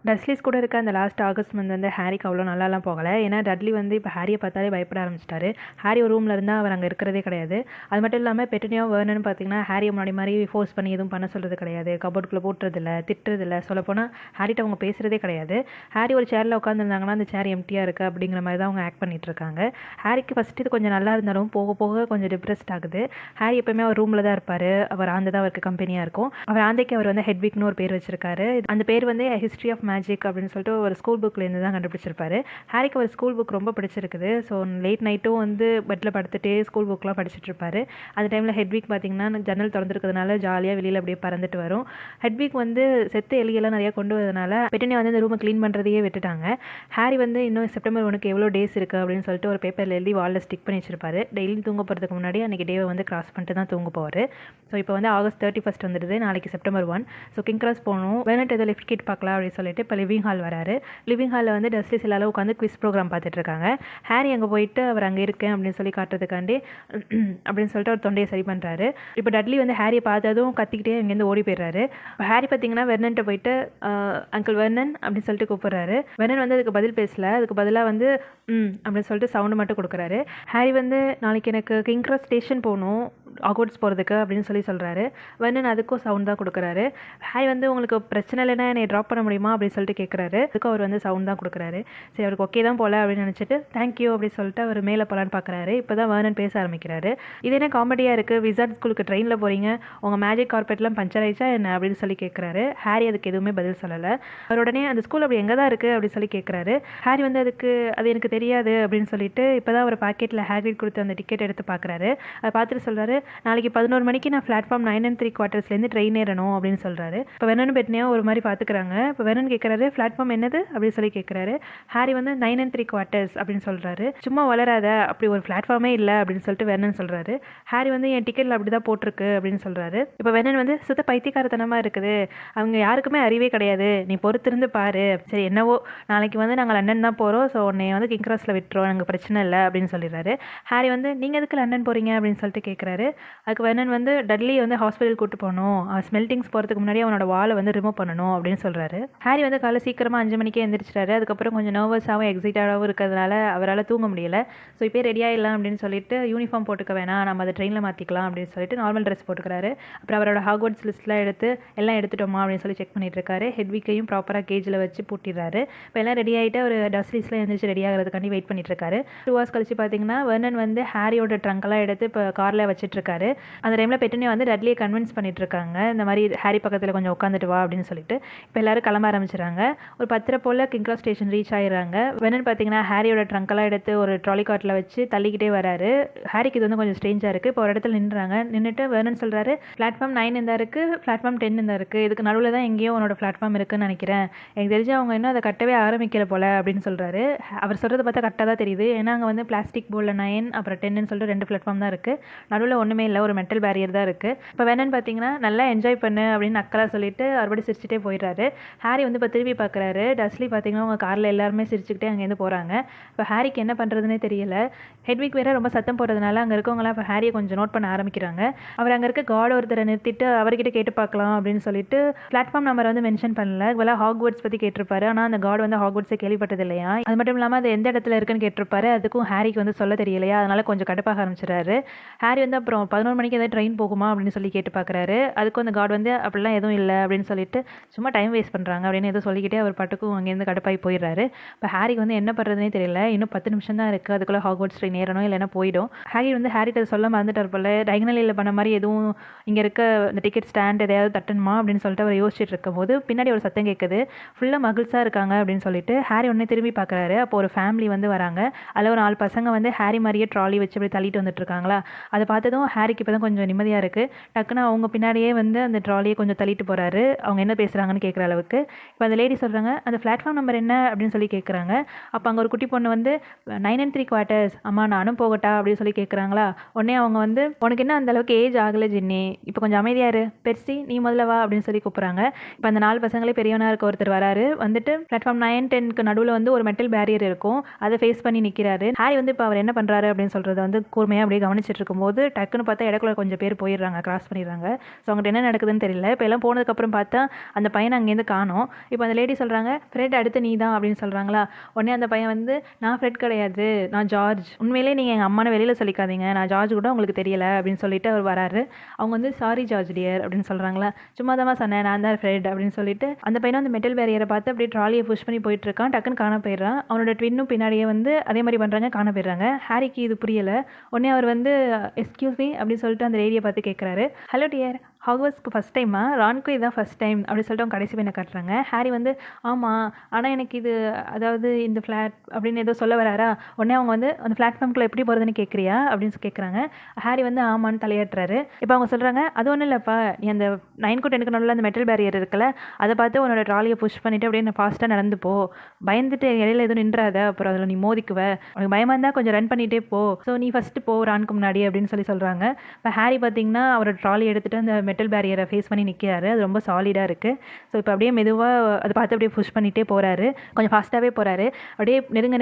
டஸ்லிஸ் கூட இருக்க அந்த லாஸ்ட் ஆகஸ்ட் மந்த் வந்து ஹாரிக்கு அவ்வளோ நல்லாலாம் போகலை. ஏன்னா டட்லி வந்து இப்போ ஹாரியை பார்த்தாலே பயப்பட ஆரம்பிச்சிட்டாரு. ஹாரி ஒரு ரூமில் இருந்தால் அவர் அங்கே இருக்கிறதே கிடையாது. அது மட்டும் இல்லாமல் பெட்டனியா வேர்னன்னு பார்த்தீங்கன்னா ஹாரியை முன்னாடி மாதிரி ஃபோர்ஸ் பண்ணி எதுவும் பண்ண சொல்கிறது கிடையாது. கபோர்டுக்குள்ளே போட்டுறதில்ல, திட்டுறதில்ல. சொல்லப்போனால் ஹாரிட்ட அவங்க பேசுகிறதே கிடையாது. ஹாரி ஒரு சேரில் உட்காந்துருந்தாங்கன்னா அந்த சேர் எம்டியாக இருக்குது அப்படிங்கிற மாதிரி தான் அவங்க ஆக்ட் பண்ணிட்டு இருக்காங்க. ஹாரிக்கு ஃபஸ்ட்டு இது கொஞ்சம் நல்லா இருந்தாலும் போக போக கொஞ்சம் டிப்ரெஸ்ட் ஆகுது. ஹாரி எப்போயுமே அவர் ரூமில் தான் இருப்பார். அவர் ஆந்தை தான் அவருக்கு கம்பெனியாக இருக்கும். அவர் ஆந்தைக்கு அவர் வந்து ஹெட்விக்னு ஒரு பேர் வச்சிருக்காரு. அந்த பேர் வந்து ஹிஸ்ட்ரி ஆஃப் மேஜிக் அப்படின்னு சொல்லிட்டு ஒரு ஸ்கூல் புக்லேருந்து தான் கண்டுபிடிச்சிருப்பாரு. ஹாரிக்கு ஒரு ஸ்கூல் புக் ரொம்ப பிடிச்சிருக்குது. ஸோ லேட் நைட்டும் வந்து பெட்டில் படுத்துகிட்டே ஸ்கூல் புக்லாம் படிச்சுட்டு இருப்பாரு. அந்த டைமில் ஹெட்விக் பார்த்தீங்கன்னா ஜன்னல் திறந்துருக்கிறதுனால ஜாலியாக வெளியில் அப்படியே பறந்துட்டு வரும். ஹெட்விக் வந்து செத்த எலியெல்லாம் நிறையா கொண்டு வரதுனால பெட்டனியா வந்து இந்த ரூமை க்ளீன் பண்ணுறதையே விட்டுட்டாங்க. ஹாரி வந்து இன்னும் செப்டம்பர் 1 எவ்வளோ டேஸ் இருக்குது அப்படின்னு சொல்லிட்டு ஒரு பேப்பரில் எழுதி வாலில் ஸ்டிக் பண்ணி வச்சிருப்பாரு. டெய்லி தூங்க போகிறதுக்கு முன்னாடி அன்றைக்கி டேவை வந்து கிராஸ் பண்ணிட்டு தான் தூங்க போவார். ஸோ இப்போ வந்து ஆகஸ்ட் 31 வந்துடுது. நாளைக்கு செப்டம்பர் 1. ஸோ கிங் கிராஸ் போகணும். வேணட்டு ஏதோ லிஃப்ட் கிட் பார்க்கலாம் அப்படின்னு சொல்லிட்டு இப்போ லிவிங் ஹால் வராரு. லிவிங் ஹாலில் வந்து டஸ்லிஸ் எல்லாரும் உட்காந்து குவிஸ் ப்ரோக்ராம் பார்த்துட்டு இருக்காங்க. ஹாரி அங்கே போயிட்டு அவர் அங்கே இருக்கேன் அப்படின்னு சொல்லி காட்டுறதுக்காண்டி அப்படின்னு சொல்லிட்டு அவர் தொண்டையை சரி பண்ணுறாரு. இப்போ டட்லி வந்து ஹாரியை பார்த்ததும் கத்திக்கிட்டே இங்கேருந்து ஓடி போயிடுறாரு. இப்போ ஹாரி பார்த்தீங்கன்னா வெர்னன்ட்ட போயிட்டு அங்கிள் வெர்னன் அப்படின்னு சொல்லிட்டு கூப்பிட்றாரு. வெர்னன் வந்து அதுக்கு பதில் பேசல. அதுக்கு பதிலாக வந்து அப்படின்னு சொல்லிட்டு சவுண்டு மட்டும் கொடுக்குறாரு. ஹாரி வந்து நாளைக்கு எனக்கு கிங் கிராஸ் ஸ்டேஷன் போகணும் ஹாக்வர்ட்ஸ் போகிறதுக்கு அப்படின்னு சொல்லி சொல்கிறாரு. வெர்னன் அதுக்கும் சவுண்ட் தான் கொடுக்குறாரு. ஹாரி வந்து உங்களுக்கு பிரச்சனை இல்லைன்னா என்னை ட்ராப் பண்ண முடியுமா அப்படின்னு சொல்லிட்டு கேட்குறாரு. அதுக்கும் அவர் வந்து சவுண்ட் தான் கொடுக்குறாரு. சரி அவருக்கு ஓகே தான் போல அப்படின்னு நினச்சிட்டு தேங்க்யூ அப்படின்னு சொல்லிட்டு அவர் மேலே போகலான்னு பார்க்குறாரு. இப்போ தான் வெர்னன் பேச ஆரம்பிக்கிறாரு. இது என்ன காமெடியாக இருக்குது, விசார்ட் ஸ்கூலுக்கு ட்ரெயினில் போகிறீங்க, உங்கள் மேஜிக் கார்பெட்லாம் பஞ்சர் ஆயிடுச்சா என்ன அப்படின்னு சொல்லி கேட்குறாரு. ஹாரி அதுக்கு எதுவுமே பதில் சொல்லலை. அவர் உடனே அந்த ஸ்கூல் அப்படி எங்கே தான் இருக்குது அப்படின்னு சொல்லி கேட்குறாரு. ஹாரி வந்து அது எனக்கு தெரியாது அப்படின்னு சொல்லிட்டு இப்போ தான் அவர் பாக்கெட்டில் ஹாக்ரிட் கொடுத்து அந்த டிக்கெட் எடுத்து பார்க்குறாரு. அதை பார்த்துட்டு சொல்கிறாரு, நாளைக்கு 11 மணிக்கு நான் பிளாட்ஃபார்ம் 9 3/4 ட்ரெயின் ஏறணும் அப்படின்னு சொல்கிறாரு. இப்போ வெர்னன் பெட்னியா ஒரு மாதிரி பார்த்துக்கிறாங்க. இப்போ வெர்னன் கேட்குறாரு, பிளாட்ஃபார்ம் என்னது அப்படின்னு சொல்லி கேட்குறாரு. ஹாரி வந்து 9 3/4 அப்படின்னு சொல்கிறாரு. சும்மா வளராத, அப்படி ஒரு பிளாட்ஃபார்மே இல்லை அப்படின்னு சொல்லிட்டு வெர்னன் சொல்கிறாரு. ஹாரி வந்து என் டிக்கெட்டில் அப்படி தான் போட்டிருக்கு அப்படின்னு சொல்கிறாரு. இப்போ வெர்னன் வந்து சுத்த பைத்தியக்காரத்தனமாக இருக்குது, அவங்க யாருக்குமே அறிவே கிடையாது, நீ பொறுத்திருந்து பாரு, சரி என்னவோ நாளைக்கு வந்து நாங்கள் லண்டன் தான் போகிறோம், ஸோ உன்னை வந்து கிங் கிராஸில் விட்டுறோம், எனக்கு பிரச்சனை இல்லை அப்படின்னு சொல்லிடுறாரு. ஹாரி வந்து நீங்கள் எதுக்கு லண்டன் போகிறீங்க அப்படின்னு சொல்லிட்டு கேட்குறாரு. அதுக்கு வெர்னன் வந்து டட்லி வந்து ஹாஸ்பிட்டல் கூட்டு போகணும், அவன் ஸ்மெல்டிங்ஸ் போகிறதுக்கு முன்னாடி அவனோட வாலை வந்து ரிமூவ் பண்ணணும் அப்படின்னு சொல்கிறாரு. ஹாரி வந்து காலை சீக்கிரமாக 5 மணிக்கே எழுந்திரிச்சிட்டாரு. அதுக்கப்புறம் கொஞ்சம் நர்வஸாகவும் எக்ஸைட்டடாகவும் இருக்கிறதுனால அவரால் தூங்க முடியல. ஸோ இப்போ ரெடியாகிடலாம் அப்படின்னு சொல்லிட்டு யூனிஃபார்ம் போட்டுக்க வேணாம், நம்ம அதை ட்ரெயினில் மாற்றிக்கலாம் அப்படின்னு சொல்லிட்டு நார்மல் ட்ரெஸ் போட்டுக்கிறாரு. அப்புறம் அவரோட ஹாக்வர்ட்ஸ் லிஸ்ட்லாம் எல்லாம் எடுத்துட்டோமா அப்படின்னு சொல்லி செக் பண்ணிட்டு இருக்காரு. ஹெட்விக்கையும் ப்ராப்பராக கேஜில் வச்சு பூட்டிடுறாரு. இப்போ எல்லாம் ரெடி ஆகிட்டு அவர் டஸ்லிஸ்லாம் எழுந்திரிச்சு ரெடி ஆகிறதுக்காண்டி வெயிட் பண்ணிட்டு இருக்காரு. 2 hours கழிச்சு பார்த்தீங்கன்னா வெர்னன் வந்து ஹாரியோட ட்ரங்கெல்லாம் எடுத்து இப்போ காரில் வச்சுட்டு இருக்காரு. அந்த டைமில் பெட்டனியா வந்து டட்லியை கன்வின்ஸ் பண்ணிட்டு இருக்காங்க, இந்த மாதிரி ஹாரி பக்கத்தில் கொஞ்சம் உட்காந்துட்டு வா அப்படின்னு சொல்லிட்டு. இப்போ எல்லாரும் கிளம்ப ஆரம்பிச்சிடறாங்க. ஒரு 10 போல் கிங் கிராஸ் ஸ்டேஷன் ரீச் ஆயிடுறாங்க. வெர்னன் பார்த்தீங்கன்னா ஹாரியோட ட்ரங்கெல்லாம் எடுத்து ஒரு ட்ராலி கார்ட்டில் வச்சு தள்ளிக்கிட்டே வராரு. ஹாரிக்கு இது வந்து கொஞ்சம் ஸ்ட்ரேஞ்சாக இருக்குது. இப்போ ஒரு இடத்துல நின்றுறாங்க. நின்றுட்டு வெர்னன் சொல்கிறாரு, பிளாட்ஃபார்ம் 9 இந்த இருக்குது, பிளாட்ஃபார்ம் 10 இந்த இருக்குது, இதுக்கு நடுவில் தான் எங்கேயோ உன்னோட பிளாட்ஃபார்ம் இருக்குன்னு நினைக்கிறேன், எனக்கு தெரிஞ்சு அவங்க இன்னும் அதை கட்டவே ஆரம்பிக்கல போல அப்படின்னு சொல்கிறாரு. அவர் சொல்கிறத பார்த்தா கரெக்டாக தான் தெரியுது. ஏன்னா அங்கே வந்து பிளாஸ்டிக் போர்டில் 9 அப்புறம் 10ன்னு சொல்லிட்டு 2 பிளாட்ஃபார்ம் தான் இருக்குது. நடுவில் ஒன்றுமே இல்லை, ஒரு மெட்டல் பேரியர் தான் இருக்குது. இப்போ வெர்னன் பார்த்தீங்கன்னா நல்லா என்ஜாய் பண்ணு அப்படின்னு அக்கலா சொல்லிட்டு அவர்படி சிரிச்சுட்டே போயிடுறாரு. ஹாரி வந்து இப்போ திரும்பி பார்க்குறாரு. டஸ்லி பார்த்தீங்கன்னா அவங்க காரில் எல்லாருமே சிரிச்சுக்கிட்டே அங்கேருந்து போகிறாங்க. இப்போ ஹாரிக்கு என்ன பண்ணுறதுனே தெரியல. ஹெட்விக் வேறு ரொம்ப சத்தம் போடுறதுனால அங்கே இருக்கவங்களாம் இப்போ ஹாரியை கொஞ்சம் நோட் பண்ண ஆரம்பிக்கிறாங்க. அவர் அங்கே இருக்க கார்டு ஒருத்தரை நிறுத்திட்டு அவர்கிட்ட கேட்டு பார்க்கலாம் அப்படின்னு சொல்லிட்டு பிளாட்ஃபார்ம் நம்பர் வந்து மென்ஷன் பண்ணல. இவெல்லாம் ஹாக்வர்ட்ஸ் பற்றி கேட்டிருப்பாரு. ஆனால் அந்த கார்டு வந்து ஹாக்வர்ட்ஸை கேள்விப்பட்டது இல்லையா. அது மட்டும் இல்லாமல் அது எந்த இடத்துல இருக்குன்னு கேட்டிருப்பாரு. அதுக்கும் ஹாரிக்கு வந்து சொல்ல தெரியலையா. அதனால கொஞ்சம் கடுப்பாக ஆரம்பிச்சிடறாரு. ஹாரி வந்து அப்புறம் 11 மணிக்கு ஏதாவது ட்ரெயின் போகுமா அப்படின்னு சொல்லி கேட்டு பார்க்குறாரு. அதுக்கும் அந்த கார்டு வந்து அப்படிலாம் எதுவும் இல்லை அப்படின்னு சொல்லிட்டு சும்மா டைம் வேஸ்ட் பண்ணுறாங்க அப்படின்னு எதுவும் சொல்லிக்கிட்டே அவர் பாட்டுக்கும் அங்கேருந்து கடுப்பாகி போயிடுறாரு. இப்போ ஹாரிக்கு வந்து என்ன பண்ணுறதுனே தெரியல. இன்னும் 10 நிமிஷம் தான் இருக்குது, அதுக்குள்ளே ஹாக்வர்ட்ஸ் ட்ரெயின் ஏறணும் இல்லைன்னா போயிடும். ஹாரி வந்து ஹாரிட்ட சொல்ல மறந்துட்டார் போல. டைகனலில் பண்ண மாதிரி எதுவும் இங்கே இருக்க இந்த டிக்கெட் ஸ்டாண்ட் எதையாவது தட்டணுமா அப்படின்னு சொல்லிட்டு அவர் யோசிச்சுட்டு இருக்கும்போது பின்னாடி ஒரு சத்தம் கேட்குது. ஃபுல்லாக மகிழ்ச்சியாக இருக்காங்க அப்படின்னு சொல்லிட்டு ஹாரி உடனே திரும்பி பார்க்குறாரு. அப்போ ஒரு ஃபேமிலி வந்து வராங்க. அதில் ஒரு 4 பசங்க வந்து ஹாரி மாதிரியே ட்ராலி வச்சு அப்படி தள்ளிட்டு வந்துட்டு இருக்காங்களா. அதை பார்த்ததும் ஹாரிக்கு இப்போ தான் கொஞ்சம் நிம்மதியாக இருக்குது. டக்குன்னு அவங்க பின்னாடியே வந்து அந்த ட்ராலியை கொஞ்சம் தள்ளிட்டு போகிறாரு, அவங்க என்ன பேசுகிறாங்கன்னு கேட்குற அளவுக்கு. இப்போ அந்த லேடி சொல்கிறாங்க, அந்த பிளாட்ஃபார்ம் நம்பர் என்ன அப்படின்னு சொல்லி கேட்குறாங்க. அப்போ அங்கே ஒரு குட்டி பொண்ணு வந்து 9 3/4 அம்மா நானும் போகட்டா அப்படின்னு சொல்லி கேட்குறாங்களா. உடனே அவங்க வந்து உனக்கு என்ன அந்த அளவுக்கு ஏஜ் ஆகலை ஜின்னி, இப்போ கொஞ்சம் அமைதியாரு, பெர்சி நீ முதல்ல வா அப்படின்னு சொல்லி கூப்பிட்றாங்க. இப்போ அந்த 4 பசங்களே பெரியவனாக இருக்க ஒருத்தர் வராரு. வந்துட்டு பிளாட்ஃபார்ம் 9 10க்கு நடுவில் வந்து ஒரு மெட்டல் பேரியர் இருக்கும், அதை ஃபேஸ் பண்ணி நிற்கிறாரு. ஹாரி வந்து இப்போ அவர் என்ன பண்ணுறாரு அப்படின்னு சொல்கிறத வந்து கூர்மையாக அப்படியே கவனிச்சிட்டு இருக்கும்போது டக்குன்னு பார்த்தா இடக்குள்ள கொஞ்சம் பேர் போயிடுறாங்க, கிராஸ் பண்ணிடுறாங்க. ஸோ அவங்கள்ட்ட என்ன நடக்குதுன்னு தெரியல. இப்போ எல்லாம் போனதுக்கப்புறம் பார்த்தா அந்த பையனை அங்கேருந்து காணோம். இப்போ அந்த லேடி சொல்கிறாங்க, ஃப்ரெட் அடுத்து நீ தான் அப்படின்னு சொல்கிறாங்களா. உடனே அந்த பையன் வந்து, நான் ஃப்ரெட் கிடையாது, நான் ஜார்ஜ். உண்மையிலே நீங்கள் எங்கள் அம்மானை வெளியில் சொல்லிக்காதீங்க, நான் ஜார்ஜ் கூட உங்களுக்கு தெரியல அப்படின்னு சொல்லிட்டு அவர் வராரு. அவங்க வந்து சாரி ஜார்ஜ் டியர் அப்படின்னு சொல்கிறாங்களா. சும்மா தான் சொன்னேன், நான் தான் ஃப்ரெட் அப்படின்னு சொல்லிட்டு அந்த பையனை அந்த மெட்டல் பேரியரை பார்த்து அப்படியே ட்ராலியை புஷ் பண்ணி போயிட்டு இருக்கான். டக்குன்னு காண போயிடுறான். அவனோட ட்வின்னும் பின்னாடியே வந்து அதே மாதிரி பண்ணுறாங்க, காண போயிடுறாங்க. ஹாரிக்கு இது புரியலை. உடனே அவர் வந்து எக்ஸ்கியூஸ் மீ அப்படின்னு சொல்லிட்டு அந்த லேடியை பார்த்து கேட்குறாரு, ஹலோ டியர், ஹாக்வர்ட்ஸ்க்கு ஃபஸ்ட் டைமா? ரான்க்கும் இதுதான் ஃபஸ்ட் டைம் அப்படின்னு சொல்லிட்டு அவங்க கடைசி பையனை காட்டுறாங்க. ஹாரி வந்து ஆமாம், ஆனால் எனக்கு இது அதாவது இந்த ஃப்ளாட் அப்படின்னு ஏதோ சொல்ல வராரா. உடனே அவங்க வந்து அந்த பிளாட்ஃபார்ம்குள்ளே எப்படி போகிறதுன்னு கேட்குறியா அப்படின்னு கேட்குறாங்க. ஹாரி வந்து ஆமான்னு தலையாட்டுறாரு. இப்போ அவங்க சொல்கிறாங்க, அது ஒன்றும் இல்லைப்பா, நீ அந்த 9 to 10 நடுவில் அந்த மெட்டல் பேரியர் இருக்குல்ல, அதை பார்த்து உன்னோட ட்ராலியை புஷ் பண்ணிவிட்டு அப்படியே ஃபாஸ்ட்டாக நடந்து போ, பயந்துட்டு இடையில எதுவும் நின்றாத, அப்புறம் அதில் நீ மோதிக்குவ, உனக்கு பயமாக இருந்தால் கொஞ்சம் ரன் பண்ணிகிட்டே போ, ஸோ நீ ஃபஸ்ட்டு போ ரானுக்கு முன்னாடி அப்படின்னு சொல்கிறாங்க. இப்போ ஹாரி பார்த்தீங்கன்னா அவரோட ட்ராலி எடுத்துகிட்டு அந்த மெட்டல் பேரியரை ஃபேஸ் பண்ணி நிற்கிறாரு. அது ரொம்ப சாலிடாக இருக்குது. ஸோ இப்போ அப்படியே மெதுவாக அதை பார்த்து அப்படியே புஷ் பண்ணிகிட்டே போகிறாரு. கொஞ்சம் ஃபாஸ்ட்டாகவே போகிறாரு. அப்படியே நெருங்க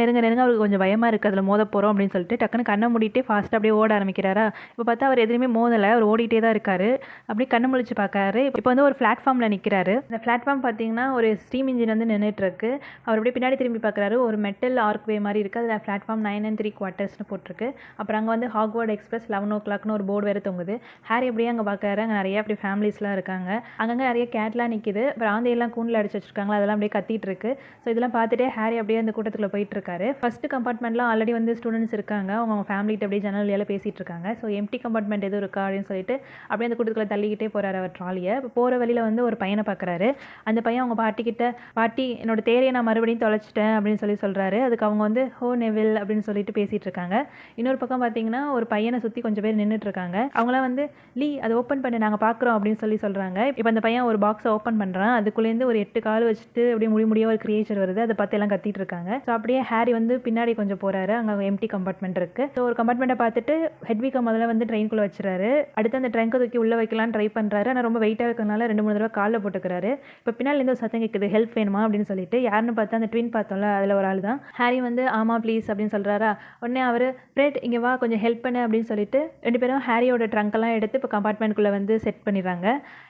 அவருக்கு கொஞ்சம் பயமாக இருக்குது, அதில் மோத போகிறோம் அப்படின்னு சொல்லிட்டு டக்குன்னு கண்ணை மூடிட்டு ஃபாஸ்ட்டாக அப்படியே ஓட ஆரம்பிக்கிறாரா. இப்போ பார்த்தா அவர் எதுவுமே மோதலை, அவர் ஓடிட்டே தான் இருக்காரு. அப்படியே கண்ணு முழிச்சு பார்க்காரு. இப்போ வந்து ஒரு பிளாட்ஃபார்மில் நிற்கிறாரு. இந்த பிளாட்ஃபார்ம் பார்த்தீங்கன்னா ஒரு ஸ்டீம் இன்ஜின் வந்து நின்றுட்டு இருக்கு. அவர் அப்படியே பின்னாடி திரும்பி பார்க்குறாரு. ஒரு மெட்டல் ஆர்க்வே மாதிரி இருக்குது. அதில் பிளாட்ஃபார்ம் 9 3/4 போட்டிருக்கு. அப்புறம் அங்கே வந்து ஹாக்வர்ட் எக்ஸ்பிரஸ் 11 o'clockனு ஒரு போர்டு வேறு தொங்குது. ஹாரி அப்படியே அங்கே பார்க்குறாரு. அங்கே நிறைய அப்படி ஃபேமிலிஸ்லாம் இருக்காங்க. அங்கங்கே நிறைய கேட்லாம் நிற்கிது. அப்புறம் ஆந்தையெல்லாம் கூண்டில் அடிச்சு வச்சிருக்காங்களா, அதெல்லாம் அப்படியே கத்திட்டு இருக்கு. ஸோ இதெல்லாம் பார்த்துட்டே ஹாரி அப்படியே அந்த கூட்டத்துக்குள்ள போயிட்டு இருக்காரு. ஃபர்ஸ்ட் கம்பார்ட்மெண்ட்லாம் ஆல்ரெடி வந்து ஸ்டூடெண்ட்ஸ் இருக்காங்க. அவங்க ஃபேமிலிட்ட அப்படியே ஜன்னல் வழியால பேசிட்டு இருக்காங்க. ஸோ எம்டி கம்பார்ட்மெண்ட் எதுவும் இருக்கா அப்படின்னு சொல்லிட்டு அப்படியே அந்த கூட்டத்துக்குள்ள தள்ளிக்கிட்டே போறாரு அவர் ட்ராலியை. இப்போ போகிற வழியில் வந்து ஒரு பையனை பார்க்குறாரு. அந்த பையன் அவங்க பாட்டிக்கிட்ட, பாட்டி என்னோட தேரையை நான் மறுபடியும் தொலைச்சிட்டேன் அப்படின்னு சொல்கிறாரு. அதுக்கு அவங்க வந்து ஹோ நெவில் அப்படின்னு சொல்லிட்டு பேசிட்டு இருக்காங்க. இன்னொரு பக்கம் பார்த்தீங்கன்னா ஒரு பையனை சுற்றி கொஞ்சம் பேர் நின்றுட்டு இருக்காங்க. அவங்களாம் வந்து லீ அதை ஓப்பன் பண்ணி நாங்கள் பார்க்குறோம் அப்படின்னு சொல்கிறாங்க. இப்போ அந்த பையன் ஒரு பாக்ஸை ஓப்பன் பண்ணுறான். அதுக்குள்ளேருந்து ஒரு 8 கால் வச்சுட்டு அப்படியே முடியாக ஒரு கிரியேச்சர் வருது. அதை பார்த்து எல்லாம் கத்திட்டு இருக்காங்க. ஸோ அப்படியே ஹாரி வந்து பின்னாடி கொஞ்சம் போகிறாரு. அங்கே எம்டி கம்பார்ட்மெண்ட் இருக்குது. ஸோ ஒரு கம்பார்ட்மெண்ட்டை பார்த்துட்டு ஹெட்விக்கை முதல்ல வந்து ட்ரெயின்குள்ளே வச்சுறாரு. அடுத்து அந்த ட்ரெயின்கை தூக்கி உள்ளே வைக்கலான்னு ட்ரை பண்ணுறாரு. ஆனால் ரொம்ப வெயிட்டாக இருக்கிறதுனால 2-3 தடவை காலில் போட்டுக்கிறாரு. இப்போ பின்னாலேருந்து ஒரு சத்தம் கேட்குது, ஹெல்ப் வேணுமா அப்படின்னு சொல்லிட்டு. யாருன்னு பார்த்தா அந்த ட்வின் பார்த்தோம்ல, அதில் ஒரு ஆள் தான். ஹாரி வந்து ஆமாம் ப்ளீஸ் அப்படின்னு சொல்கிறாரா. உடனே அவர் ஃப்ரெட் இங்கே வா கொஞ்சம் ஹெல்ப் பண்ணு அப்படின்னு சொல்லிட்டு 2 பேரும் ஹாரியோட ட்ரங்க்கெல்லாம் எடுத்து இப்போ கம்பார்ட்மெண்ட்குள்ளே வந்து செட் பண்ணிடுறாங்க.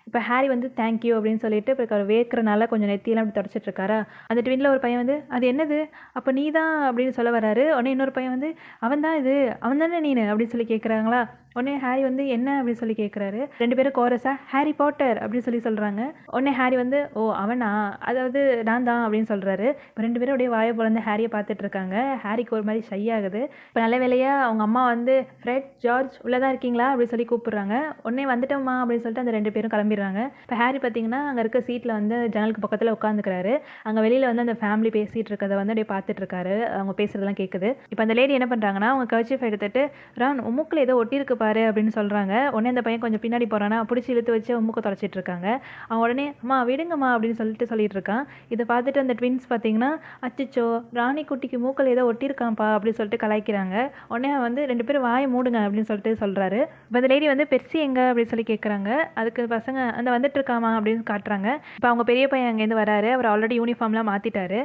இப்போ ஹாரி வந்து தேங்க்யூ அப்படின்னு சொல்லிட்டு இப்போ வேர்க்கிறனால கொஞ்சம் நெத்தியெல்லாம் அப்படி தொடச்சிட்டு இருக்காரா. அந்த ட்வின்ல ஒரு பையன் வந்து அது என்னது, அப்போ நீ தான் அப்படின்னு சொல்ல வராரு. உடனே இன்னொரு பையன் வந்து அவன் தான் இது, அவன் தானே நீனு அப்படின்னு சொல்லி கேட்குறாங்களா. உடனே ஹாரி வந்து என்ன அப்படின்னு சொல்லி கேட்குறாரு. 2 பேரும் கோரஸா ஹாரி பாட்டர் அப்படின்னு சொல்கிறாங்க. உடனே ஹாரி வந்து ஓ அவனா, அதாவது நான் தான் அப்படின்னு சொல்கிறாரு. இப்போ 2 பேரும் அப்படியே வாயை பொழந்து ஹாரியை பார்த்துட்டு இருக்காங்க. ஹாரிக்கு ஒரு மாதிரி ஷை ஆகுது. இப்போ நல்ல வேலையாக அவங்க அம்மா வந்து ஃப்ரெட் ஜார்ஜ் உள்ளதான் இருக்கீங்களா அப்படின்னு சொல்லி கூப்பிடுறாங்க. உடனே வந்துட்டோம்மா அப்படின்னு சொல்லிட்டு அந்த 2 பேரும் கிளம்பிடுறாங்க. இப்போ ஹாரி பார்த்தீங்கன்னா அங்கே இருக்க சீட்டில் வந்து ஜன்னலுக்கு பக்கத்தில் உட்காந்துக்கிறாரு. அங்கே வெளியில் வந்து அந்த ஃபேமிலி பேசிகிட்டு இருக்கிறத வந்து அப்படியே பார்த்துட்டு இருக்காரு. அவங்க பேசுறதெல்லாம் கேட்குது. இப்போ அந்த லேடி என்ன பண்ணுறாங்கன்னா அவங்க கர்ச்சீஃப் எடுத்துட்டு ரான் உமுக்கில் ஏதோ ஒட்டியிருக்கு பாரு அப்படின்னு சொல்கிறாங்க. உடனே அந்த பையன் கொஞ்சம் பின்னாடி போகிறானா, பிடிச்சி இழுத்து வச்சு உமுக்க தொலைச்சிட்டு இருக்காங்க. அவன் உடனே அம்மா விடுங்கம்மா அப்படின்னு சொல்லிட்டு இருக்கான். இதை பார்த்துட்டு அந்த ட்வின்ஸ் பார்த்தீங்கன்னா அச்சிச்சோ ராணி குட்டிக்கு மூக்கில் ஏதோ ஒட்டியிருக்கான்ப்பா அப்படின்னு சொல்லிட்டு கலாய்க்கிறாங்க. உடனே வந்து 2 பேரும் வாயை மூடுங்க அப்படின்னு சொல்லிட்டு சொல்கிறாரு. இப்போ அந்த லேடி வந்து பெர்சி எங்க அப்படின்னு சொல்லி கேட்குறாங்க. அதுக்கு பசங்க அந்த வந்துட்டு இருக்காமா அப்படின்னு காட்டுறாங்க. இப்போ அவங்க பெரிய பையன் அங்கேருந்து வராரு. அவர் ஆல்ரெடி யூனிஃபார்ம்லாம் மாற்றிட்டாரு.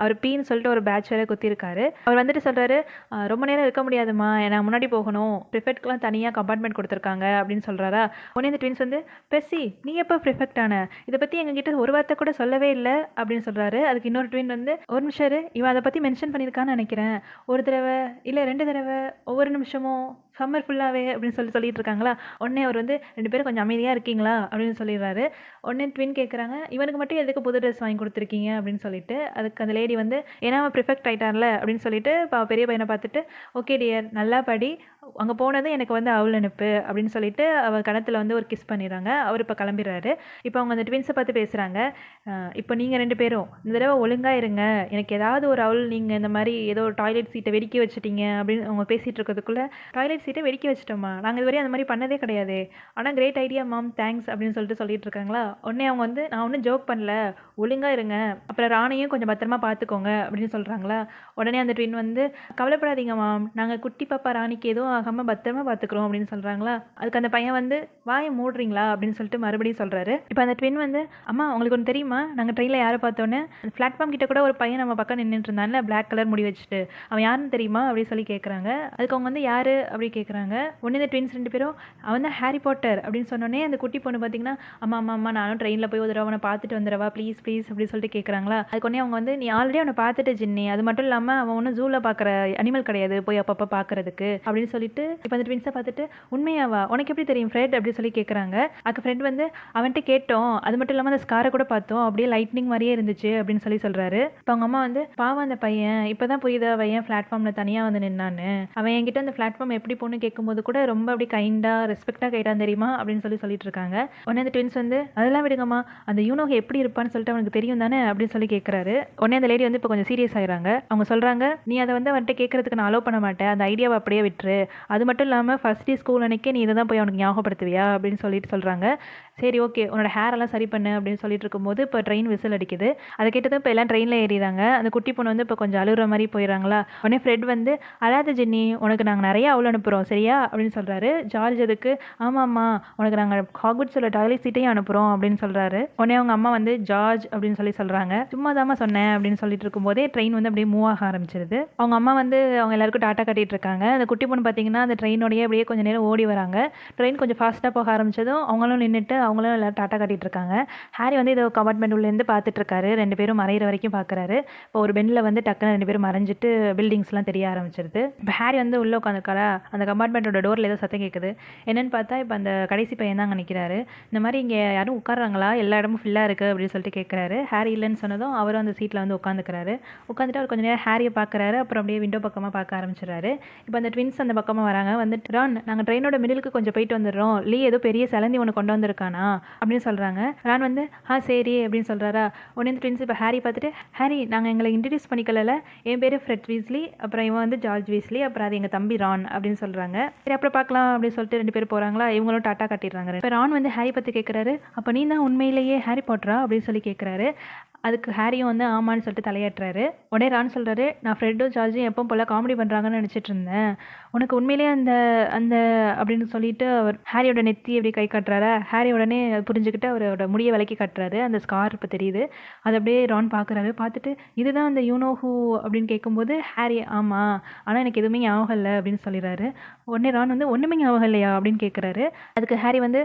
அவர் பீன்னு சொல்லிட்டு ஒரு பேட்ச் வேறு குத்திருக்காரு. அவர் வந்துட்டு சொல்கிறாரு, ரொம்ப நேரம் இருக்க முடியாதுமா, நான் முன்னாடி போகணும், ப்ரிஃபெக்ட்லாம் தனியாக கம்பார்ட்மெண்ட் கொடுத்துருக்காங்க அப்படின்னு சொல்கிறாரா. உடனே இந்த ட்வின்ஸ் வந்து பெர்சி நீ எப்போ ப்ரிஃபெக்ட் ஆன, இதை பற்றி எங்ககிட்ட ஒரு வார்த்தை கூட சொல்லவே இல்லை அப்படின்னு சொல்கிறாரு. அதுக்கு இன்னொரு ட்வின் வந்து ஒரு நிமிஷம் இவன் அதை பற்றி மென்ஷன் பண்ணியிருக்கான்னு நினைக்கிறேன், ஒரு தடவை இல்லை 2 தடவை ஒவ்வொரு நிமிஷமும் சம்மர் ஃபுல்லாகவே அப்படின்னு சொல்லிட்டு இருக்காங்களா. உடனே அவர் வந்து 2 பேரும் கொஞ்சம் அமைதியாக இருக்கீங்களா அப்படின்னு சொல்லிடுறாரு. உடனே ட்வின் கேட்குறாங்க இவனுக்கு மட்டும் எதுக்கு புது ட்ரெஸ் வாங்கி கொடுத்துருக்கீங்க அப்படின்னு சொல்லிட்டு. அதுக்கு அந்த லேடி வந்து ஏன்னா அவன் ப்ரிஃபெக்ட் ஆகிட்டான்ல அப்படின்னு சொல்லிட்டு பெரிய பையனை பார்த்துட்டு ஓகே டியர் நல்லா படி, அங்கே போனதும் எனக்கு வந்து அவள் அனுப்பு அப்படின்னு சொல்லிட்டு அவர் கணத்தில் வந்து ஒரு கிஸ் பண்ணிடுறாங்க. அவர் இப்போ கிளம்பிடுறாரு. இப்போ அவங்க அந்த ட்வின்ஸை பார்த்து பேசுகிறாங்க. இப்போ நீங்கள் 2 பேரும் இந்த தடவை ஒழுங்காக இருங்க, எனக்கு ஏதாவது ஒரு அவள் நீங்கள் இந்த மாதிரி ஏதோ டாய்லெட் சீட்டை வெடிக்க வச்சுட்டீங்க அப்படின்னு அவங்க பேசிகிட்டு இருக்கிறதுக்குள்ளே டாய்லெட் சீட்டை வெடிக்க வச்சுட்டோமா, நாங்கள் இதுவரை அந்த மாதிரி பண்ணதே கிடையாது, ஆனால் கிரேட் ஐடியா மாம் தேங்க்ஸ் அப்படின்னு சொல்லிட்டு இருக்காங்களா. உடனே அவங்க வந்து நான் ஒன்றும் ஜோக் பண்ணல, ஒழுங்காக இருங்க, அப்புறம் ராணியும் கொஞ்சம் பத்திரமா பார்த்துக்கோங்க அப்படின்னு சொல்கிறாங்களா. உடனே அந்த ட்வின் வந்து கவலைப்படாதீங்க மாம், நாங்கள் குட்டி பாப்பா ராணிக்கு எதுவும் ஆகாமல் பத்திரமா பார்த்துக்குறோம் அப்படின்னு சொல்கிறாங்களா. அதுக்கு அந்த பையன் வந்து வாயை மூடுறீங்களா அப்படின்னு சொல்லிட்டு மறுபடியும் சொல்கிறாரு. இப்போ அந்த ட்வின் வந்து அம்மா உங்களுக்கு ஒன்று தெரியுமா, நாங்கள் ட்ரெயினில் யாரை பார்த்தோன்னே அந்த பிளாட்ஃபார்ம் கிட்ட கூட ஒரு பையன் நம்ம பக்கம் நின்றுட்டு இருந்தான்ல, பிளாக் கலர் முடி வச்சுட்டு, அவன் யாருன்னு தெரியுமா அப்படின்னு சொல்லி கேட்குறாங்க. அதுக்கு அவங்க வந்து யார் அப்படி கேட்குறாங்க. உடனே இந்த ட்வின்ஸ் 2 பேரும் அவன் தான் ஹாரி பாட்டர் அப்படின்னு சொன்னோனே அந்த குட்டி பொண்ணு பார்த்தீங்கன்னா, அம்மா அம்மா அம்மா நானும் ட்ரெயினில் போய் ஒரு தடவை அவனை பார்த்துட்டு வந்துடவா ப்ளீஸ் ப்ளீஸ் அப்படின்னு சொல்லிட்டு கேட்குறாங்களா. அதுக்கு உடனே அவங்க வந்து நீ ஆல்ரெடி அவனை பார்த்துட்டு ஜின்னி, அது மட்டும் இல்லாமல் அவன் ஒன்றும் ஜூவில் பார்க்குற அனிமல் கிடையாது போய் அப்பப்போ பார்க்கறதுக்கு அப்படின்னு சொல்லிட்டு இப்போ அந்த ட்வின்ஸை பார்த்துட்டு உண்மையாவா உனக்கு எப்படி தெரியும் ஃப்ரெட் அப்படின்னு சொல்லி கேட்குறாங்க. அதுக்கு ஃப்ரெண்ட் வந்து அவன்கிட்ட கேட்டோம், அது மட்டும் இல்லாமல் அந்த ஸ்காரை கூட பார்த்தோம், அப்படியே லைட்னிங் மாதிரியே இருந்துச்சு அப்படின்னு சொல்லி சொல்கிறாரு. இப்போ அவங்க அம்மா வந்து பாவம் அந்த பையன் இப்போ தான் புரியுதா அவன் ஏன் பிளாட்ஃபார்மில் தனியாக வந்து நின்னான்னு, அவன் என்கிட்ட அந்த பிளாட்ஃபார்ம் எப்படி போகணும்னு கேட்கும்போது கூட ரொம்ப அப்படி கைண்டாக ரெஸ்பெக்டாக கேட்டான் தெரியுமா அப்படின்னு சொல்லிட்டு இருக்காங்க. உடனே அந்த ட்வின்ஸ் வந்து அதெல்லாம் விடுங்கம்மா, அந்த யூனோக எப்படி இருப்பான்னு சொல்லிட்டு அவனுக்கு தெரியும் தானே அப்படின்னு சொல்லி கேட்குறாரு. உடனே அந்த லேடி வந்து இப்போ கொஞ்சம் சீரியஸ் ஆகிறாங்க. அவங்க சொல்கிறாங்க நீ அதை வந்து அவன்கிட்ட கேட்கறதுக்கு நான் அலோவ் பண்ண மாட்டேன், அந்த ஐடியாவை அப்படியே விட்டுரு, அது மட்டும் இல்லாமல் ஃபர்ஸ்ட் டே ஸ்கூல் அன்னைக்கே நீ இதை தான் போய் அவனுக்கு ஞாபகப்படுத்துவியா அப்படின்னு சொல்லிட்டு சொல்கிறாங்க. சரி ஓகே உன்னோட ஹேர் எல்லாம் சரி பண்ணு அப்படின்னு சொல்லிட்டு இருக்கும்போது இப்போ ட்ரெயின் விசில் அடிக்குது. அதை கேட்டதும் இப்போ எல்லாம் ட்ரெயினில் ஏறிறாங்க. அந்த குட்டி பொண்ணு வந்து இப்போ கொஞ்சம் அழுகிற மாதிரி போயிடறாங்களா. உடனே ஃப்ரெட் வந்து அழாத ஜென்னி உனக்கு நாங்கள் நிறைய அவ்வளோ அனுப்புகிறோம் சரியா அப்படின்னு சொல்கிறாரு. ஜார்ஜ் அதுக்கு ஆமாம்மா உனக்கு நாங்கள் ஹாக்வர்ட்ஸோட டாய்லெட் சீட்டையும் அனுப்புகிறோம் அப்படின்னு சொல்கிறாரு. உடனே அவங்க அம்மா வந்து ஜார்ஜ் அப்படின்னு சொல்கிறாங்க. சும்மா தாம்மா சொன்னேன் அப்படின்னு சொல்லிட்டு இருக்கும்போதே ட்ரெயின் வந்து அப்படியே மூவ் ஆக ஆரம்பிச்சிருது. அவங்க அம்மா வந்து அவங்க எல்லாருக்கும் டாட்டா கட்டிட்டு இருக்காங்க. அந்த குட்டி பொண்ணு பார்த்தீங்கன்னா அந்த ட்ரெயினோடய அப்படியே கொஞ்சம் நேரம் ஓடி வராங்க. ட்ரெயின் கொஞ்சம் ஃபாஸ்ட்டாக போக ஆரம்பிச்சதும் அவங்களும் நின்றுட்டு அவங்களும் எல்லாரும் டாட்டா கட்டிட்டு இருக்காங்க. ஹாரி வந்து இதை கம்பார்ட்மெண்ட் உள்ளேருந்து பார்த்துட்டு இருக்காரு. 2 பேரும் மறையிற வரைக்கும் பார்க்குறாரு. இப்போ ஒரு பெண்ணில் வந்து டக்குன்னு 2 பேரும் மறைஞ்சிட்டு பில்டிங்ஸ்லாம் தெரிய ஆரம்பிச்சிருது. இப்போ ஹாரி வந்து உள்ளே உட்காந்துருக்காரா, அந்த கம்பார்ட்மெண்ட்டோட டோரில் ஏதோ சத்தம் கேட்குது. என்னன்னு பார்த்தா இப்போ அந்த கடைசி பையன் தான் அங்கே நிற்கிறாரு. இந்த மாதிரி இங்கே யாரும் உட்காடுறாங்களா, எல்லா இடமும் ஃபில்லாக இருக்குது அப்படின்னு சொல்லிட்டு கேட்குறாரு. ஹாரி இல்லைன்னு சொன்னதும் அவரும் அந்த சீட்டில் வந்து உட்காந்துக்கிறாரு. உட்காந்துட்டு அவர் கொஞ்சம் நேரம் ஹாரியை பார்க்குறாரு. அப்புறம் அப்படியே விண்டோ பக்கமாக பார்க்க ஆரம்பிச்சிடறாரு. இப்போ அந்த ட்வின்ஸ் அந்த பக்கமாக வராங்க. வந்து ரான் நாங்கள் ட்ரெயினோட மிடிலுக்கு கொஞ்சம் போயிட்டு வந்துடுறோம், லீ ஏதோ பெரிய சிலந்தி ஒன்று கொண்டு வந்திருக்கானா அப்படின்னு சொல்கிறாங்க. ரான் வந்து சரி அப்படின்னு சொல்கிறாரா. உடனே இந்த ட்வின்ஸ் இப்போ ஹாரி பார்த்துட்டு ஹாரி நாங்கள் எங்களை இன்ட்ரடியூஸ் பண்ணிக்கல, என் பேர் ஃப்ரெட் வீஸ்லி, அப்புறம் இவன் வந்து ஜார்ஜ் வீஸ்லி, அப்புறம் அது எங்கள் தம்பி ரான் அப்படின்னு சொல்கிறாங்க. சரி அப்புறம் பார்க்கலாம் அப்படின்னு சொல்லிட்டு 2 பேர் போகிறாங்களா. இவங்களும் டாட்டா கட்டிடுறாங்க. இப்போ ரான் வந்து ஹாரி பற்றி கேட்குறாரு. அப்போ நீ தான் உண்மையிலேயே ஹாரி பாட்டரா அப்படின்னு சொல்லி கேட்குறாரு. அதுக்கு ஹாரியும் வந்து ஆமான்னு சொல்லிட்டு தலையாட்டுறாரு. உடனே ரான் சொல்கிறாரு நான் ஃப்ரெட்டும் ஜார்ஜும் எப்போ போல் காமெடி பண்ணுறாங்கன்னு நினச்சிட்டு இருந்தேன், உனக்கு உண்மையிலேயே அந்த அந்த அப்படின்னு சொல்லிட்டு அவர் ஹாரியோட நெத்தி அப்படி கை காட்டுறாரா. ஹாரி உடனே புரிஞ்சுக்கிட்டு அவரோட முடியை விலக்கி காட்டுறாரு. அந்த ஸ்கார் இப்போ தெரியுது. அது அப்படியே ரான் பார்க்குறாரு. பார்த்துட்டு இதுதான் அந்த யூனோ ஹூ அப்படின்னு கேட்கும்போது ஹாரி ஆமாம் ஆனால் எனக்கு எதுவுமே ஞாபகம் இல்லை அப்படின்னு சொல்லிடுறாரு. உடனே ரான் வந்து ஒன்றுமே ஞாபகம் இல்லையா அப்படின்னு கேட்குறாரு. அதுக்கு ஹாரி வந்து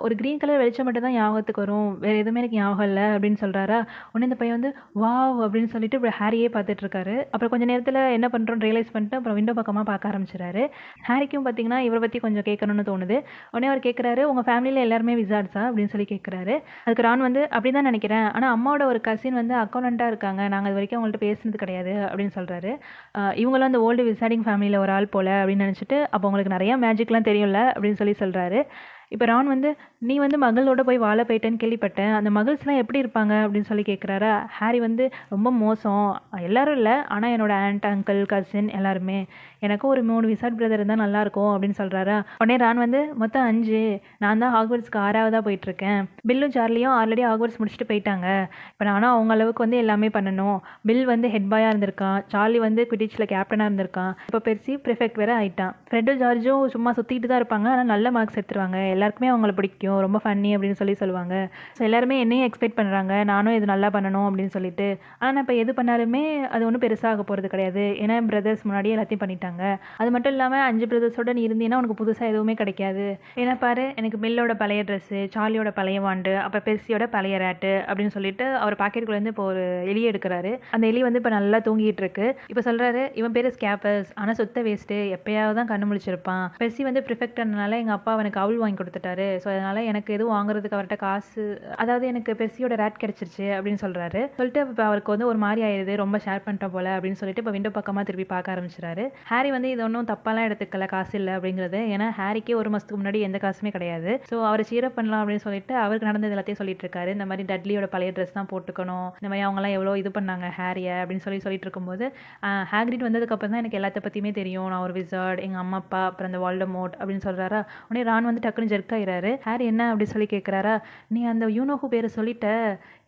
ஒரு க்ரீன் கலர் வெளிச்சம் மட்டும் தான் ஞாபகத்துக்கு வரும், வேறு எதுவுமே எனக்கு ஞாபகம் இல்லை அப்படின்னு சொல்கிறாரா. உடனே இந்த பையன் வந்து வாவ் அப்படின்னு சொல்லிட்டு இப்படி ஹாரியே பார்த்துட்டு இருக்காரு. அப்புறம் கொஞ்சம் நேரத்தில் என்ன பண்ணுறோன்னு ரியலைஸ் பண்ணிட்டு அப்புறம் விண்டோ பக்கமாக பார்க்க ஆரம்பிச்சிடாரு. ஹாரிக்கும் பார்த்தீங்கன்னா இவரை பற்றி கொஞ்சம் கேட்கணும்னு தோணுது. உடனே அவர் கேட்குறாரு உங்கள் ஃபேமிலியில் எல்லாருமே விசார்ட்ஸா அப்படின்னு சொல்லி கேட்குறாரு. அதுக்கு ரான் வந்து அப்படி தான் நினைக்கிறேன், ஆனால் அம்மாவோட ஒரு கசின் வந்து அக்கௌண்டண்ட்டாக இருக்காங்க, நாங்கள் அது வரைக்கும் அவங்கள்ட்ட பேசுனது கிடையாது அப்படின்னு சொல்கிறாரு. இவங்களும் அந்த ஓல்டு விசார்டிங் ஃபேமிலியில் ஒரு ஆள் போல் அப்படின்னு நினச்சிட்டு அப்போ உங்களுக்கு நிறையா மேஜிக்லாம் தெரியும்ல அப்படின்னு சொல்கிறாரு. இப்போ ரான் வந்து நீ வந்து மகளோட போய் வாழ போயிட்டேன்னு கேள்விப்பட்டேன், அந்த மகள்ஸ்லாம் எப்படி இருப்பாங்க அப்படின்னு சொல்லி கேட்குறாரா. ஹாரி வந்து ரொம்ப மோசம், எல்லாரும் இல்லை ஆனால் என்னோட ஆண்ட் அங்கிள் கசின் எல்லாருமே, எனக்கும் ஒரு 3 விசார்ட் பிரதர் இருந்தால் நல்லாயிருக்கும் அப்படின்னு சொல்கிறாரா. உடனே ரான் வந்து மொத்தம் 5, நான் தான் ஹாக்வர்ட்ஸ்க்கு 6ஆவதாக போயிட்டுருக்கேன், பில்லும் சார்லியும் ஆல்ரெடி ஹாக்வர்ட்ஸ் முடிச்சுட்டு போயிட்டாங்க, இப்போ நானும் அவங்க அளவுக்கு வந்து எல்லாமே பண்ணணும். பில் வந்து ஹெட் பாயாக இருந்திருக்கான், சார்லி வந்து குவிடிச்சில் கேப்டனாக இருந்திருக்கான், இப்போ பெர்சி ப்ரிஃபெக்ட் வேறு ஆகிட்டான், ஃப்ரெட்டும் ஜார்ஜும் சும்மா சுற்றிட்டு தான் இருப்பாங்க ஆனால் நல்ல மார்க்ஸ் எடுத்துருவாங்க, எல்லாருக்குமே அவங்கள பிடிக்கும், ரொம்ப ஃபன்னி அப்படின்னு சொல்லுவாங்க. ஸோ எல்லாருமே என்னையும் எக்ஸ்பெக்ட் பண்ணுறாங்க, நானும் இது நல்லா பண்ணணும் அப்படின்னு சொல்லிட்டு. ஆனால் நான் இப்போ எது பண்ணாலுமே அது ஒன்றும் பெருசாக போகிறது கிடையாது, ஏன்னா பிரதர்ஸ் முன்னாடியே எல்லாத்தையும் பண்ணிட்டாங்க. அது மட்டும் இல்லாமல் 5 பிரதர்ஸோட நீ இருந்தீங்கன்னா உனக்கு புதுசாக எதுவுமே கிடைக்காது. ஏன்னா பாரு எனக்கு மில்லோட பழைய ட்ரெஸ்ஸு, சார்லியோட பழைய வாண்டு, அப்புறம் பெர்சியோட பழைய ரேட்டு அப்படின்னு சொல்லிட்டு அவர் பாக்கெட்டுக்குள்ளேருந்து இப்போ ஒரு எலி எடுக்கிறாரு. அந்த எலி வந்து இப்போ நல்லா தூங்கிட்டு இருக்கு. இப்போ சொல்கிறாரு இவன் பேர் ஸ்கேப்பர்ஸ், ஆனால் சொத்த வேஸ்ட்டு, எப்பயாவது தான் கண்ணு முழிச்சிருப்பான். பெர்சி வந்து ப்ரிஃபெக்ட்னால எங்கள் அப்பா அவனுக்கு அவள் வாங்கி கொடுத்துட்டாரு, ஸோ அதனால் எனக்கு எதுவும் வாங்குறதுக்கு அவர்கிட்ட காசு, அதாவது எனக்கு பெர்சியோட ரேட் கிடச்சிருச்சு அப்படின்னு சொல்கிறாரு. சொல்லிட்டு இப்போ அவருக்கு வந்து ஒரு மாதிரி ஆயிடுது, ரொம்ப ஷேர் பண்ணிட்டோம் போல அப்படின்னு சொல்லிட்டு இப்போ விண்டோ பக்கமாக திருப்பி பார்க்க ஆரம்பிச்சிடாரு. ஹாரி வந்து இது ஒன்றும் தப்பாலாம் எடுத்துக்கல காசு இல்லை அப்படிங்கிறது, ஏன்னா ஹாரிக்கே 1 மாதத்துக்கு முன்னாடி எந்த காசுமே கிடையாது. ஸோ அவரை சீரப் பண்ணலாம் அப்படின்னு சொல்லிட்டு அவருக்கு நடந்தது எல்லாத்தையும் சொல்லிட்டு இருக்காரு. இந்த மாதிரி டட்லியோட பழைய ட்ரெஸ் தான் போட்டுக்கணும், இந்த மாதிரி அவங்கலாம் எவ்வளோ இது பண்ணாங்க ஹாரியை அப்படின்னு சொல்லிட்டு இருக்கும்போது ஹாக்ரிட் வந்ததுக்கப்புறம் தான் எனக்கு எல்லாத்த பற்றியுமே தெரியும், நான் ஒரு விசார்ட், எங்கள் அம்மா அப்பா, அப்புறம் அந்த வால்டமோர்ட் அப்படின்னு சொல்கிறாரா. உடனே ரான் வந்து டக்குன்னு ஜெர்க் ஆயிறாரு. ஹாரி என்ன அப்படி சொல்லி கேட்குறாரா, நீ அந்த யூனோஹூ பேரை சொல்லிட்ட,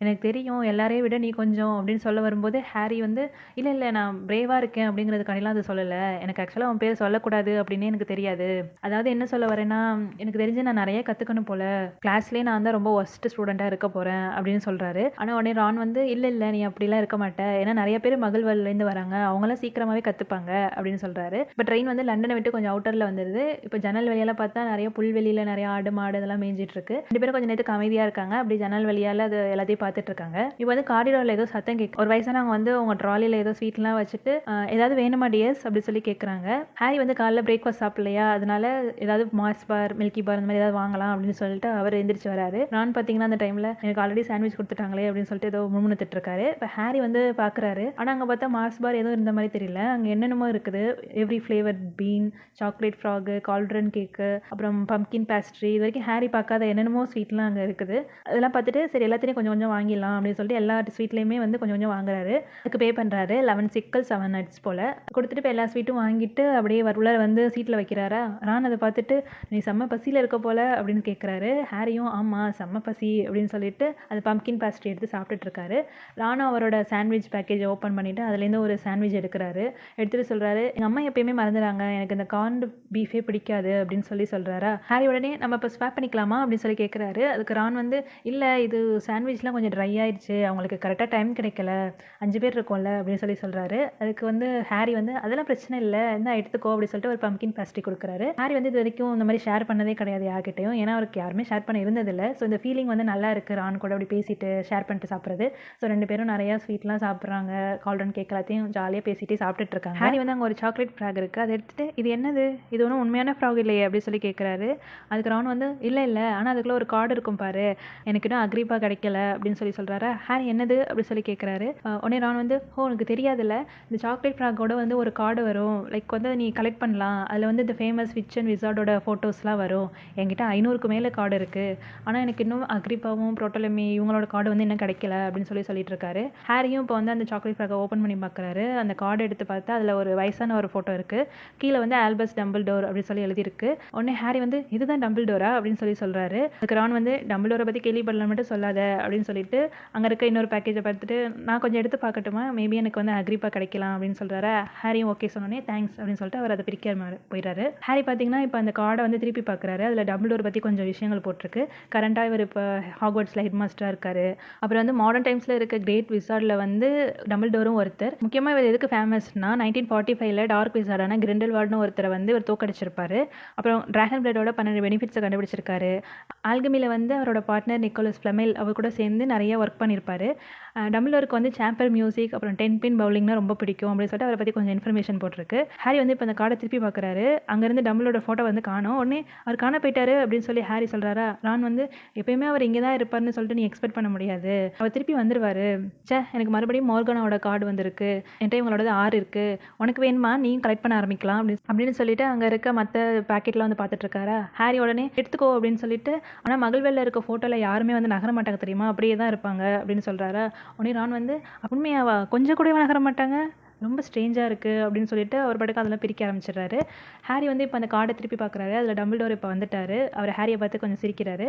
எனக்கு தெரியும் எல்லாரையும் விட நீ கொஞ்சம் அப்படின்னு சொல்ல வரும்போது ஹாரி வந்து இல்லை இல்லை நான் பிரேவாக இருக்கேன் அப்படிங்கிறதுக்காண்டிலாம் அதை சொல்லலை, எனக்கு ஆக்சுவலாக அவன் பேர் சொல்லக்கூடாது அப்படின்னே எனக்கு தெரியாது. அதாவது என்ன சொல்ல வரேன்னா, எனக்கு தெரிஞ்சு நான் நிறைய கற்றுக்கணும் போல, கிளாஸ்லேயே நான் தான் ரொம்ப ஒஸ்ட் ஸ்டூடெண்ட்டாக இருக்க போகிறேன் அப்படின்னு சொல்கிறாரு. ஆனால் உடனே ரான் வந்து இல்லை இல்லை நீ அப்படிலாம் இருக்க மாட்டேன், ஏன்னா நிறைய பேர் மகள்வல்லேருந்து வராங்க, அவங்களாம் சீக்கிரமாகவே கற்றுப்பாங்க அப்படின்னு சொல்கிறாரு. இப்போ ட்ரெயின் வந்து லண்டனை விட்டு கொஞ்சம் அவுட்டரில் வந்துடுது. இப்போ ஜன்னல் வழியால் பார்த்தா நிறைய புல்வெளியில் நிறைய ஆடு மாடு இதெல்லாம் மேய்ஞ்சிட்டு இருக்கு. 2 பேரும் கொஞ்சம் நேரத்துக்கு அமைதியாக இருக்காங்க. அப்படி ஜன்னல் வழியால் அது எல்லாத்தையும் பார்த்துட்டு இருக்காங்க. இப்போ வந்து காரிடாரில் ஏதோ சத்தம் கேட்கு. ஒரு வயசானவங்க வந்து உங்க ட்ராலியில் ஏதோ ஸ்வீட்லாம் வச்சுட்டு ஏதாவது வேணுமா டியர்ஸ் அப்படி சொல்லி கேட்குறாங்க. ஹாரி வந்து காலைல பிரேக்ஃபாஸ்ட் சாப்பிடலையா, அதனால ஏதாவது மாஸ் பார் மில்கி பார் அந்த மாதிரி ஏதாவது வாங்கலாம் அப்படின்னு சொல்லிட்டு அவர் எந்திரிச்சு வராரு. நான் பார்த்தீங்கன்னா அந்த டைமில் எனக்கு ஆல்ரெடி சாண்ட்விச் கொடுத்துட்டாங்களே அப்படின்னு சொல்லிட்டு ஏதோ முணுமுணுத்துட்டு இருக்காரு. இப்போ ஹாரி வந்து பார்க்குறாரு. ஆனால் அங்கே பார்த்தா மாஸ் பார் எதுவும் இருந்த மாதிரி தெரியல. அங்கே என்னென்னமோ இருக்குது, every flavour bean, chocolate frog, cauldron cake, அப்புறம் பம்கின் பேஸ்ட்ரி, இது வரைக்கும் ஹாரி பார்க்காத என்னென்னமோ ஸ்வீட்லாம் அங்கே இருக்குது. அதெல்லாம் பார்த்துட்டு சரி எல்லாத்தையும் கொஞ்சம் கொஞ்சம் வாங்கிடலாம் அப்படின்னு சொல்லிட்டு எல்லா ஸ்வீட்லேயுமே வந்து கொஞ்சம் கொஞ்சம் வாங்குறாரு. அதுக்கு பே பண்ணுறாரு 11 சிக்கல் 7 நட்ஸ் போல் கொடுத்துட்டு இப்போ எல்லா ஸ்வீட்டும் வாங்கிட்டு அப்படியே உள்ள வந்து சீட்டில் வைக்கிறாரா. ரான் அதை பார்த்துட்டு நீ செம்ம பசியில் இருக்க போல அப்படின்னு கேட்குறாரு. ஹாரியும் ஆமாம் செம்ம பசி அப்படின்னு சொல்லிட்டு அது பம்கின் பேஸ்ட்ரி எடுத்து சாப்பிட்டுட்டு இருக்காரு. ரானும் அவரோட சாண்ட்விச் பேக்கேஜை ஓப்பன் பண்ணிவிட்டு அதுலேருந்து ஒரு சாண்ட்விச் எடுக்கிறாரு. எடுத்துகிட்டு சொல்கிறாரு, எங்கள் அம்மா எப்பயுமே மறந்துடுறாங்க, எனக்கு இந்த கார்ன்டு பீஃபே பிடிக்காது அப்படின்னு சொல்லி சொல்கிறாரா. ஹாரி உடனே நம்ம இப்போ ஸ்வாப் பண்ணிக்கலாமா அப்படின்னு சொல்லி கேட்குறாரு. அதுக்கு ரான் வந்து இல்லை இது சாண்ட்விச்லாம் கொஞ்சம் ட்ரை ஆயிடுச்சு, அவங்களுக்கு கரெக்டாக டைம் கிடைக்கல, 5 பேர் இருக்கோம்ல அப்படின்னு சொல்லி சொல்கிறாரு. அதுக்கு வந்து ஹாரி வந்து அதெல்லாம் பிரச்சனை இல்லை, என்ன எடுத்துக்கோ அப்படின்னு சொல்லிட்டு ஒரு பம்கின் பேஸ்ட்ரி கொடுக்குறாரு. ஹாரி வந்து இது வரைக்கும் இந்த மாதிரி ஷேர் பண்ணதே கிடையாது யார்கிட்டையும், ஏன்னா அவருக்கு யாருமே ஷேர் பண்ண இருந்ததில்லை. ஸோ இந்த ஃபீலிங் வந்து நல்லா இருக்குது, ரான் கூட அப்படி பேசிட்டு ஷேர் பண்ணிட்டு சாப்பிட்றது. ஸோ 2 பேரும் நிறையா ஸ்வீட்லாம் சாப்பிட்றாங்க, கால்டன் கேக் எல்லாத்தையும் ஜாலியாக பேசிகிட்டே சாப்பிட்டுட்டு இருக்காங்க. ஹாரி வந்து அங்கே ஒரு சாக்லேட் ஃப்ராக் இருக்குது, அதை எடுத்துகிட்டு இது என்னது, இது ஒன்றும் உண்மையான ஃப்ராக் இல்லையே அப்படின்னு சொல்லி கேட்குறாரு. அதுக்கு ரான் வந்து இல்லை இல்லை ஆனால் அதுக்குள்ளே ஒரு கார்டு இருக்கும் பாரு, எனக்கு இன்னும் அக்ரிப்பா கிடைக்கல அப்படின்னு சொல்லி சொல்கிறாரா. ஹாரி என்னது அப்படி சொல்லி கேட்குறாரு. உடனே ரான் வந்து உனக்கு தெரியாதுல்ல, இந்த சாக்லேட் ஃப்ராகோட வந்து ஒரு கார்டு வரும், லைக் வந்து நீ கலெக்ட் பண்ணலாம், அதில் வந்து இந்த ஃபேமஸ் விச் அண்ட் விசார்டோட ஃபோட்டோஸ்லாம் வரும், என்கிட்ட 500க்கு மேலே கார்டு இருக்குது, ஆனால் எனக்கு இன்னும் அக்ரிப்பாவும் புரோட்டோலமி இவங்களோட கார்டு வந்து இன்னும் கிடைக்கல அப்படின்னு சொல்லிட்டு இருக்காரு. ஹாரியும் இப்போ வந்து அந்த சாக்லேட் ஃப்ராகை ஓப்பன் பண்ணி பார்க்குறாரு. அந்த கார்டு எடுத்து பார்த்தா அதில் ஒரு வயசான ஒரு ஃபோட்டோ இருக்குது, கீழே வந்து ஆல்பஸ் டம்பிள்டோர் அப்படின்னு சொல்லி எழுதியிருக்கு. உடனே ஹாரி வந்து இதுதான் டம்பிள்டோரா அப்படின்னு சொல்லி சொல்கிறாரு. அதுக்கு ரான் வந்து டம்பிள்டோரை பற்றி கேள்விப்படலாம் மட்டும் சொல்லாத அப்படின்னு சொல்லிட்டு அங்கே இருக்க இன்னொரு பேக்கேஜை பார்த்துட்டு நான் கொஞ்சம் எடுத்து பார்க்கட்டுமா, மேபி எனக்கு வந்து அக்ரிப்பா கிடைக்கலாம் அப்படின்னு சொல்கிறாரு. ஹாரியும் ஓகே சொன்னோன்னே தேங்க்ஸ் அப்படின்னு சொல்லிட்டு அவர் அதை பிரிக்கிற மாதிரி போயிடுறாரு. ஹாரி பார்த்தீங்கன்னா இப்போ அந்த கார்டை வந்து திருப்பி பார்க்குறாரு. அதில் டம்பிள்டோர் பற்றி கொஞ்சம் விஷயங்கள் போட்டிருக்கு. கரண்டாக இவர் இப்போ ஹாக்வர்ட்ஸில் ஹெட் மாஸ்டராக இருக்காரு. அப்புறம் வந்து மாடர்ன் டைம்ஸில் இருக்க கிரேட் விசார்டில் வந்து டம்பிள்டோரும் ஒருத்தர். முக்கியமாக இவர் எதுக்கு ஃபேமஸ்னா 1945 டார்க் விசார்டான கிரிண்டல்வால்ட்னு ஒருத்தரை வந்து இவர் தோக்கடிச்சிருப்பாரு. அப்புறம் டிராகன் பிளேடோட 12 பெனிஃபிட்ஸை கண்டுபிடிச்சிருக்காரு. ஆல்கமியில் வந்து அவரோட பார்ட்னர் நிக்கோலஸ் ஃப்ளெமெல் அவர் கூட சேர்ந்து நிறைய ஒர்க் பண்ணியிருப்பாரு. டம்பிள்டோருக்கு வந்து சாம்பர் மியூசிக் அப்புறம் 10 பின் பவுலிங்னா ரொம்ப பிடிக்கும் அப்படின்னு சொல்லிட்டு அவரை பற்றி கொஞ்சம் இன்ஃபர்மேஷன் போட்டிருக்கு. ஹாரி வந்து இப்போ அந்த கார்டை திருப்பி பார்க்குறாரு. அங்கேருந்து டம்பிள்டோட ஃபோட்டோ வந்து காணோம். உடனே அவர் காண போயிட்டாரு அப்படின்னு சொல்லி ஹாரி சொல்கிறாரா. ரான் வந்து எப்பயுமே அவர் இங்கே தான் இருப்பார்னு சொல்லிட்டு நீ எக்ஸ்பெக்ட் பண்ண முடியாது, அவர் திருப்பி வந்துடுவார். எனக்கு மறுபடியும் மோர்கனாவோட கார்டு வந்திருக்கு, என்கிட்ட இவங்களோட 6 இருக்குது, உனக்கு வேணுமா நீ கலெக்ட் பண்ண ஆரம்பிக்கலாம் அப்படின்னு சொல்லிட்டு அங்கே இருக்க மற்ற பேக்கெட்லாம் வந்து பார்த்துட்டு இருக்காரா. ஹாரி உடனே எடுத்துக்கோ அப்படின்னு சொல்லிட்டு, ஆனால் மகள்வெல்ல இருக்க ஃபோட்டோவில் யாருமே வந்து நகர மாட்டாங்க தெரியுமா, அப்படியே தான் இருப்பாங்க அப்படின்னு சொல்கிறாரா. உடனே ரான் வந்து உண்மையாவா, கொஞ்சம் கூட நகர மாட்டாங்க, ரொம்ப ஸ்ட்ரேஞ்சாக இருக்குது அப்படின்னு சொல்லிட்டு அவர் பாட்டுக்கு அதெல்லாம் பிரிக்க ஆரம்பிச்சிடுறாரு. ஹாரி வந்து இப்போ அந்த கார்டை திருப்பி பார்க்குறாரு. அதில் டம்பிள்டோர் இப்போ வந்துட்டார். அவர் ஹாரியை பார்த்து கொஞ்சம் சிரிக்கிறாரு.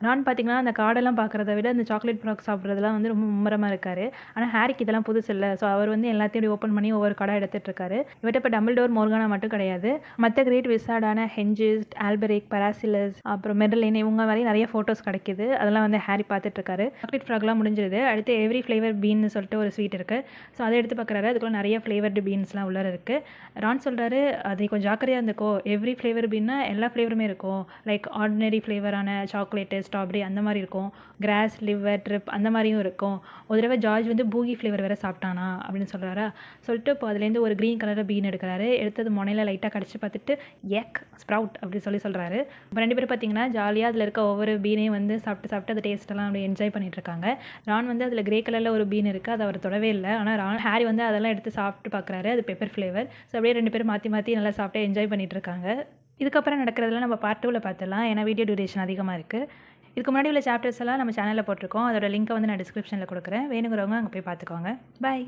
ரான் பார்த்தீங்கன்னா அந்த கார்டெல்லாம் பார்க்குறத விட அந்த சாக்லேட் ஃப்ராக் சாப்பிட்றதுலாம் வந்து ரொம்ப மும்மரமாக இருக்கார். ஆனால் ஹாரிக்கு இதெல்லாம் புதுசு இல்லை. ஸோ அவர் வந்து எல்லாத்தையும் ஓப்பன் பண்ணி ஒவ்வொரு கார்டாக எடுத்துகிட்டு இருக்காரு. இவர்கிட்ட இப்போ டம்பிள்டோர் மோர்கானா மட்டும் கிடையாது, மற்ற கிரேட் விசார்டான ஹென்ஜிஸ்ட், ஆல்பெரிக், பராசிலஸ், அப்புறம் மெர்லின் இவங்க மாதிரி நிறைய ஃபோட்டோஸ் கிடைக்குது. அதெல்லாம் வந்து ஹாரி பார்த்துட்டு இருக்காரு. சாக்லேட் ஃப்ராக்லாம் முடிஞ்சிருது. அடுத்து எவ்ரி ஃப்ளேவர் பீன்னு சொல்லிட்டு ஒரு ஸ்வீட் இருக்குது. ஸோ அதை எடுத்து பார்க்குறாரு. அதுக்குள்ள நிறைய ஃப்ளேவர்டு பீன்ஸ்லாம் உள்ளே இருக்குது. ரான் சொல்கிறாரு அதை கொஞ்சம் ஜாக்கிரதையாக இருந்துக்கோ, எவ்ரி ஃப்ளேவர் பீன்னா எல்லா ஃப்ளேவருமே இருக்கும், லைக் ஆர்டினரி ஃப்ளேவரான சாக்லேட்டு, ஸ்ட்ராபெரி அந்த மாதிரி இருக்கும், கிராஸ், லிவர், ட்ரிப் அந்த மாதிரியும் இருக்கும். ஒரு தடவை ஜார்ஜ் வந்து பூகி ஃப்ளேவர் வேறு சாப்பிட்டானா அப்படின்னு சொல்கிறாரா. சொல்லிட்டு இப்போ அதுலேருந்து ஒரு க்ரீன் கலரில் பீன் எடுக்கிறாரு. எடுத்தது முனையில் லைட்டாக கடிச்சு பார்த்துட்டு ஏக் ஸ்ப்ரவுட் அப்படி சொல்கிறாரு. இப்போ 2 பேரும் பார்த்தீங்கன்னா ஜாலியாக அதில் இருக்க ஒவ்வொரு பீனையும் வந்து சாப்பிட்டு அந்த டேஸ்ட்டெல்லாம் அப்படி என்ஜாய் பண்ணிட்டு இருக்காங்க. ரான் வந்து அதில் கிரே கலரில் ஒரு பீன் இருக்குது, அதை அவர் தொடவே இல்லை. ஆனால் ஹாரி வந்து அதெல்லாம் எடுத்து சாப்பிட்டு பார்க்குறாரு. அது பெப்பர் ஃப்ளேவர். ஸோ அப்படியே 2 பேரும் மாற்றி நல்லா சாப்பிட்டு என்ஜாய் பண்ணிட்டு இருக்காங்க. இதுக்கப்புறம் நடக்கிறதுலாம் நம்ம பார்ட் 2ல் பார்த்துடலாம், ஏன்னா வீடியோ டியூரேஷன் அதிகமாக இருக்குது. இதுக்கு முன்னாடி உள்ள சாப்டர்ஸ் எல்லாம் நம்ம சேனலில் போட்டிருக்கோம். அதோட லிங்க்கை வந்து நான் டிஸ்கிரிப்ஷனில் கொடுக்குறேன், வேணுங்கிறவங்க அங்கே போய் பார்த்துக்கோங்க. பாய்.